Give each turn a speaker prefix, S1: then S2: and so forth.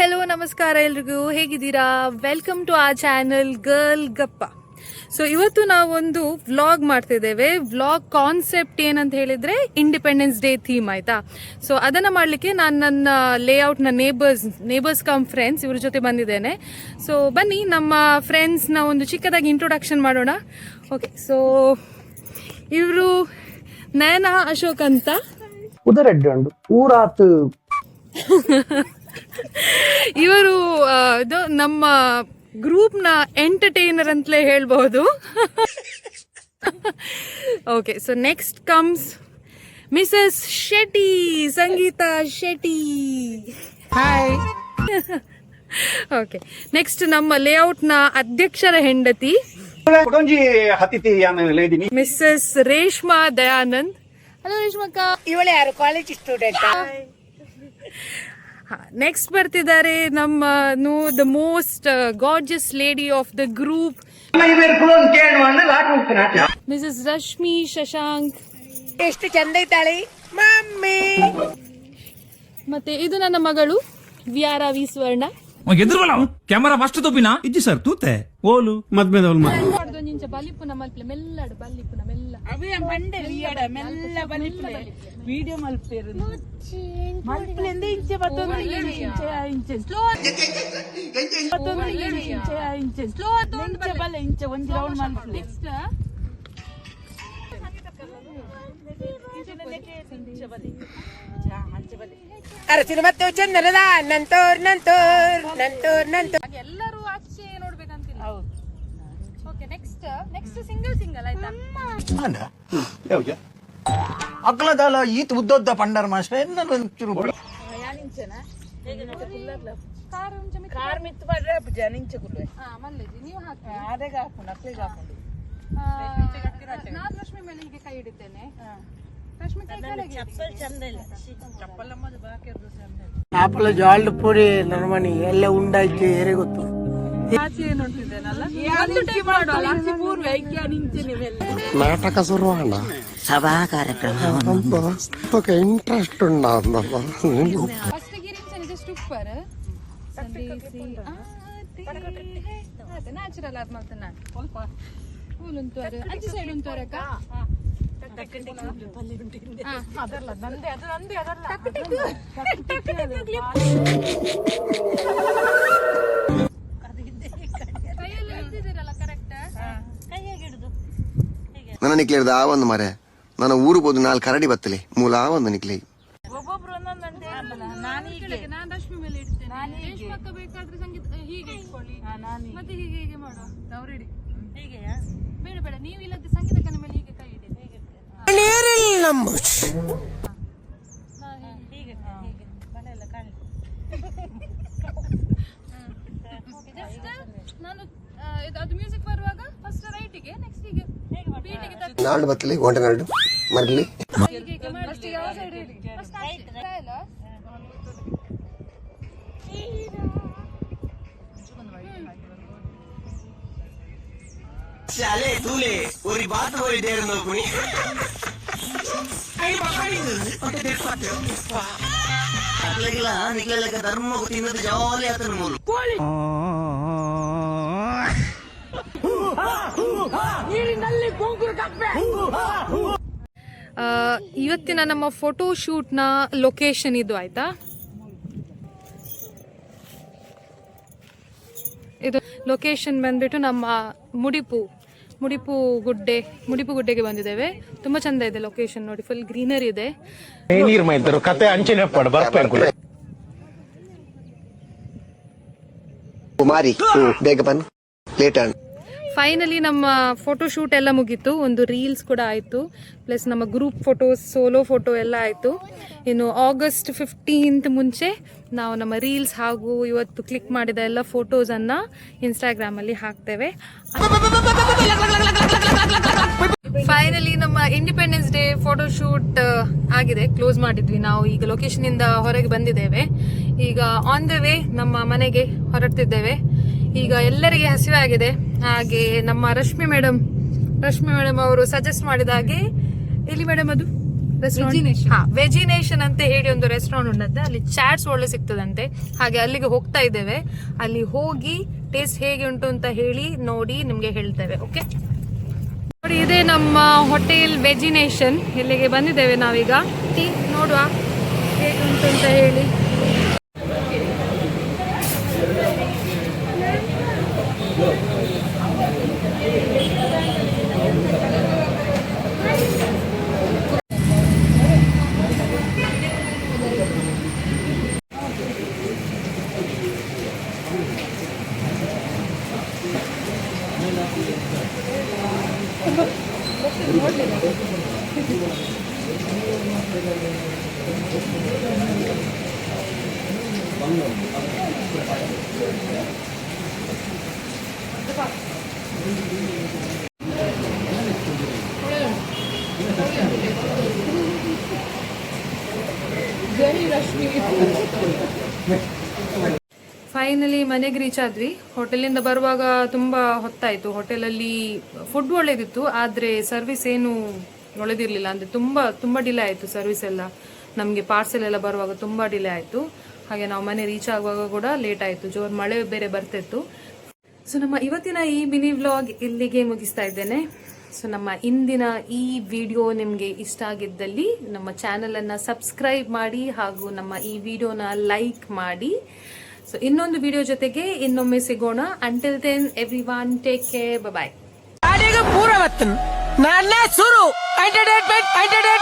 S1: Hello ನಮಸ್ಕಾರ ಎಲ್ರಿಗೂ, ಹೇಗಿದ್ದೀರಾ? ವೆಲ್ಕಮ್ ಟು ಆ ಚಾನಲ್ ಗರ್ಲ್ ಗಪ್ಪ. ಸೊ ಇವತ್ತು ನಾವೊಂದು ವ್ಲಾಗ್ ಮಾಡ್ತಿದ್ದೇವೆ. ವ್ಲಾಗ್ ಕಾನ್ಸೆಪ್ಟ್ ಏನಂತ ಹೇಳಿದ್ರೆ ಇಂಡಿಪೆಂಡೆನ್ಸ್ ಡೇ ಥೀಮ್, ಆಯ್ತಾ? ಸೊ ಅದನ್ನ ಮಾಡ್ಲಿಕ್ಕೆ ನಾನು ನನ್ನ ಲೇಔಟ್ನ ನೇಬರ್ಸ್ ಕಮ್ ಫ್ರೆಂಡ್ಸ್ ಇವ್ರ ಜೊತೆ ಬಂದಿದ್ದೇನೆ. ಸೊ ಬನ್ನಿ ನಮ್ಮ ಫ್ರೆಂಡ್ಸ್ನ ಒಂದು ಚಿಕ್ಕದಾಗಿ ಇಂಟ್ರೊಡಕ್ಷನ್ ಮಾಡೋಣ. ಓಕೆ, ಸೊ ಇವರು ನಯನ ಅಶೋಕ್ ಅಂತ.
S2: ಉದರೆಡ್ಡು ಊರಾತ್
S1: ಇವರು ಇದು ನಮ್ಮ ಗ್ರೂಪ್ ನ ಎಂಟರ್ಟೈನರ್ ಅಂತಲೇ ಹೇಳ್ಬಹುದು. Okay, so next comes Mrs Shetty, Sangeetha Shetty. Hi. Okay, next ನಮ್ಮ ಲೇಔಟ್ ನ ಅಧ್ಯಕ್ಷರ ಹೆಂಡತಿ ಮಿಸಸ್ ರೇಷ್ಮಾ ದಯಾನಂದ್. ಹಲೋ ರೇಷ್ಮಕ್ಕ.
S3: ಇವಳು ಯಾರು? College student.
S1: ನೆಕ್ಸ್ಟ್ ಬರ್ತಿದ್ದಾರೆ ನಮ್ಮ the most gorgeous lady of the group Mrs Rashmi Shashank.
S3: ಎಷ್ಟು ಚಂದ ಇದ್ದಾಳೆ ಮಮ್ಮಿ.
S1: ಮತ್ತೆ ಇದು ನನ್ನ ಮಗಳು ವಿಯಾರ ವಿ ಸ್ವರ್ಣ.
S4: ಕ್ಯಾಮರಾ ಫಸ್ಟ್ ತೋಪಿನ ಇಜ್ಜಿ ಸರ್ ತೂತೆ ಓಲು ಮದ್ಮೇದವಲ್
S1: ಇಂಚ ಬಲಿಪುನ ಮಲ್ಪಲೆ ಮೆಲ್ಲಡು ಬಲಿಪುನ ಮೆಲ್ಲ
S3: ಅವೇ ಮಂಡೆ ವಿಯಡ ಮೆಲ್ಲ ಬಲಿಪ್ಲೆ ವಿಡಿಯೋ ಮಲ್ಪೇರು ಮಲ್ಪಲೆ ಎಂದ ಇಂಚೆ ಬತ್ತೊಂದು ಇಂಚೆ ಸ್ಲೋ ಬತ್ತೊಂದು ಇಂಚೆ ಸ್ಲೋ ಇಂಚೆ ಬಲ ಇಂಚೆ ಒಂದು ರೌಂಡ್ ಮಲ್ಪಲೆ. ಅರಸಿನ ಮತ್ತು ಚಂದನದ ನಂತೋರ್ ನಂತೋರ್ ನಂತೋರ್ ನಂತೋರ್
S1: ಎಲ್ಲರೂ ಆಚೆ ನೋಡ್ಬೇಕಂತಿಲ್ಲ. ಓಕೆ, ನೆಕ್ಸ್ಟ್ ಸಿಂಗಲ್ ಆಯ್ತಾ?
S2: ಅಕ್ಲದಾಲ ಈತ್ ಉದ್ದೊದ್ದ ಪಂಡರ್ ಮಾಸ್ಟರ್
S3: ಕಾರ್ ಮಿತ್ ಮಾಡ್ರೆ ಜನಿಂಚೆ ಕುಲ್ವೆ
S1: ಮಲ್ಲೇಜಿ ನೀವು ಹಾಕಿ
S3: ಅದೇಗ ಹಾಕೊಂಡು ಅಕ್ಲಿಗೆ ಹಾಕೊಂಡು
S1: ನಾನು ರಶ್ಮಿ ಮೇಲೆ ಹೀಗೆ ಕೈ ಇಡುತ್ತೇನೆ. ರಶ್ಮಿ ಕೈ ಕೆಳಗೆ
S3: ಚಪ್ಪಲ್ ಚಂದ ಇಲ್ಲ. ಚಪ್ಪಲ್ ನಮ್ಮದು ಬಾಕಿ
S2: ಆಪಲ ಜಾಲ್ಡ್ ಪೂರಿ ನರ್ಮಣಿ ಎಲ್ಲ ಉಂಡಾಯ್ತು ಏರೆ ಗೊತ್ತು. ನಾಟಕ ಶುರುವಾಣ
S5: ಸಭಾ ಕಾರ್ಯಕ್ರಮ
S2: ಇಂಟ್ರೆಸ್ಟ್ ಉಂಡ
S1: ಫಸ್ಟ್ ಗಿರಿಂಚನೆ ಜಸ್ಟ್ ಉಪ್ಪರ್ ನ್ಯಾಚುರಲ್ ಆದ್ ಮಾಡ್ತೇನೆ ನಾನು. ಸ್ವಲ್ಪ ಹೂಲ್ ಉಂಟು ಅಂಚೆ ಸೈಡ್ ಉಂಟು ಅಕ್ಕ.
S6: ನನ್ನ ನಿಕ್ಲೇರ್ದ ಆ ಒಂದು ಮರೆ ನನ್ನ ಊರು ಬೋದು ನಾಲ್ ಕರಡಿ ಬತ್ತಲಿ ಮೂಲ ಆ ಒಂದು ನಿಕ್ಲಿ
S3: ಒಬ್ಬೊಬ್ರು ಒಂದೊಂದಂತೆ.
S1: ನಾನು ರಶ್ಮಿ ಮೇಲೆ ಇಡ್ತೇನೆ. ರೇಷ್ಮಕ್ಕ ಬೇಕಾದ್ರೆ ಸಂಗೀತ ಹೀಗೆ ಇಟ್ಕೊಳ್ಳಿ, ಮತ್ತೆ ಹೀಗೆ ಮಾಡುವ. ತವರಿಡಿ ಹೀಗೆ ಬೇಡ, ನೀವು ಇಲ್ಲದೆ ಸಂಗೀತಕ್ಕನ ಮೇಲೆ ಹೀಗೆ ಕೈ ಇಡಿ. ನಾನು ಅದು ಮ್ಯೂಸಿಕ್ ಬರುವಾಗ ಫಸ್ಟ್ ರೈಟಿಗೆ, ನೆಕ್ಸ್ಟ್ ಹೀಗೆ ಬೀಟಿಗೆ
S6: ನಾಡು ಬತ್ತಲಿ ಗೊಂಟೆ ನಾಡು ಮರಲಿ
S5: ಶಾಲೆ ತೂಲೆ ഒരു ബാത്ത് പോയിട്ടായിരുന്നു കുണി ಅಟ್ಲಾಗಿಲ್ಲ ನಿಕ್ಲೆಲ್ಲಕ ಧರ್ಮ ತಿನ್ನೋದು ಜಾಲಿ ಆತನ ಮೂರು
S1: ಇವತ್ತಿನ ನಮ್ಮ ಫೋಟೋ ಶೂಟ್ ನ ಲೊಕೇಶನ್ ಇದು, ಆಯ್ತಾ? ಇದು ಲೊಕೇಶನ್ ಬಂದ್ಬಿಟ್ಟು ನಮ್ಮ ಮುಡಿಪು ಗುಡ್ಡೆಗೆ ಬಂದಿದ್ದೇವೆ. ತುಂಬಾ ಚಂದ ಇದೆ ಲೊಕೇಶನ್, ನೋಡಿ ಫುಲ್ ಗ್ರೀನರಿ ಇದೆ.
S6: ಕುಮಾರಿ ಬೇಗ ಬನ್ನಿ ಲೇಟ್ ಆನ್.
S1: ಫೈನಲಿ ನಮ್ಮ ಫೋಟೋ ಶೂಟ್ ಎಲ್ಲ ಮುಗೀತು, ಒಂದು ರೀಲ್ಸ್ ಕೂಡ ಆಯಿತು, ಪ್ಲಸ್ ನಮ್ಮ ಗ್ರೂಪ್ ಫೋಟೋಸ್, ಸೋಲೋ ಫೋಟೋ ಎಲ್ಲ ಆಯಿತು. ಇನ್ನು August 15th ಮುಂಚೆ ನಾವು ನಮ್ಮ ರೀಲ್ಸ್ ಹಾಗೂ ಇವತ್ತು ಕ್ಲಿಕ್ ಮಾಡಿದ ಎಲ್ಲ ಫೋಟೋಸನ್ನು ಇನ್ಸ್ಟಾಗ್ರಾಮಲ್ಲಿ ಹಾಕ್ತೇವೆ. ಫೈನಲಿ ನಮ್ಮ ಇಂಡಿಪೆಂಡೆನ್ಸ್ ಡೇ ಫೋಟೋ ಶೂಟ್ ಆಗಿದೆ, ಕ್ಲೋಸ್ ಮಾಡಿದ್ವಿ ನಾವು. ಈಗ ಲೊಕೇಶನ್ ಇಂದ ಹೊರಗೆ ಬಂದಿದ್ದೇವೆ, ಈಗ ಆನ್ ದ ವೇ ನಮ್ಮ ಮನೆಗೆ ಹೊರಡ್ತಿದ್ದೇವೆ. ಈಗ ಎಲ್ಲರಿಗೆ ಹಸಿವೆ ಆಗಿದೆ. ಹಾಗೆ ನಮ್ಮ ರಶ್ಮಿ ಮೇಡಮ್ ಅವರು ಸಜೆಸ್ಟ್ ಮಾಡಿದ ಹಾಗೆ, ಎಲ್ಲಿ ಮೇಡಮ್ ಅದು ವೆಜಿನೇಷನ್ ಅಂತ ಹೇಳಿ ಒಂದು ರೆಸ್ಟೋರೆಂಟ್ ಉಂಟಂತೆ, ಅಲ್ಲಿ ಚಾಟ್ಸ್ ಒಳ್ಳೆ ಸಿಗ್ತದಂತೆ. ಹಾಗೆ ಅಲ್ಲಿಗೆ ಹೋಗ್ತಾ ಇದ್ದೇವೆ. ಅಲ್ಲಿ ಹೋಗಿ ಟೇಸ್ಟ್ ಹೇಗೆ ಉಂಟು ಅಂತ ಹೇಳಿ ನೋಡಿ ನಿಮ್ಗೆ ಹೇಳ್ತೇವೆ. ಓಕೆ ನೋಡಿ, ಇದೇ ನಮ್ಮ ಹೋಟೆಲ್ ವೆಜಿನೇಷನ್. ಇಲ್ಲಿಗೆ ಬಂದಿದ್ದೇವೆ ನಾವೀಗ. ಟೀ ನೋಡುವ ಹೇಗೆ ಉಂಟು ಅಂತ ಹೇಳಿ. ಫೈನಲಿ ಮನೆಗೆ ರೀಚ್ ಆದ್ವಿ. ಹೋಟೆಲಿಂದ ಬರುವಾಗ ತುಂಬಾ ಹೊತ್ತಾಯ್ತು. ಹೋಟೆಲಲ್ಲಿ ಫುಡ್ ಒಳ್ಳೇದಿತ್ತು, ಆದ್ರೆ ಸರ್ವಿಸ್ ಏನು ಒಳ್ಳೇದಿರ್ಲಿಲ್ಲ. ಅಂದ್ರೆ ತುಂಬಾ ಡಿಲೇ ಆಯ್ತು ಸರ್ವಿಸ್ ಎಲ್ಲ. ನಮಗೆ ಪಾರ್ಸೆಲ್ ಎಲ್ಲ ಬರುವಾಗ ತುಂಬಾ ಡಿಲೇ ಆಯ್ತು. ಹಾಗೆ ನಾವು ಮನೆ ರೀಚ್ ಆಗುವಾಗ ಕೂಡ ಲೇಟ್ ಆಯ್ತು. ಜೋರ್ ಮಳೆ ಬೇರೆ ಬರ್ತಿತ್ತು. ಸೊ ನಮ್ಮ ಇವತ್ತಿನ ಈ ಮಿನಿ ವ್ಲಾಗ್ ಇಲ್ಲಿಗೆ ಮುಗಿಸ್ತಾ ಇದ್ದೇನೆ. ಸೊ ನಮ್ಮ ಇಂದಿನ ಈ ವಿಡಿಯೋ ನಿಮಗೆ ಇಷ್ಟ ಆಗಿದ್ದಲ್ಲಿ ನಮ್ಮ ಚಾನೆಲ್ ಅನ್ನ ಸಬ್ಸ್ಕ್ರೈಬ್ ಮಾಡಿ ಹಾಗೂ ನಮ್ಮ ಈ ವಿಡಿಯೋನ ಲೈಕ್ ಮಾಡಿ. ಸೊ ಇನ್ನೊಂದು ವಿಡಿಯೋ ಜೊತೆಗೆ ಇನ್ನೊಮ್ಮೆ ಸಿಗೋಣ. Until then everyone take care, bye.
S2: ಪೂರ ನಾನೇ ಶುರು ಎಂಟರ್ಟೈನ್ಮೆಂಟ್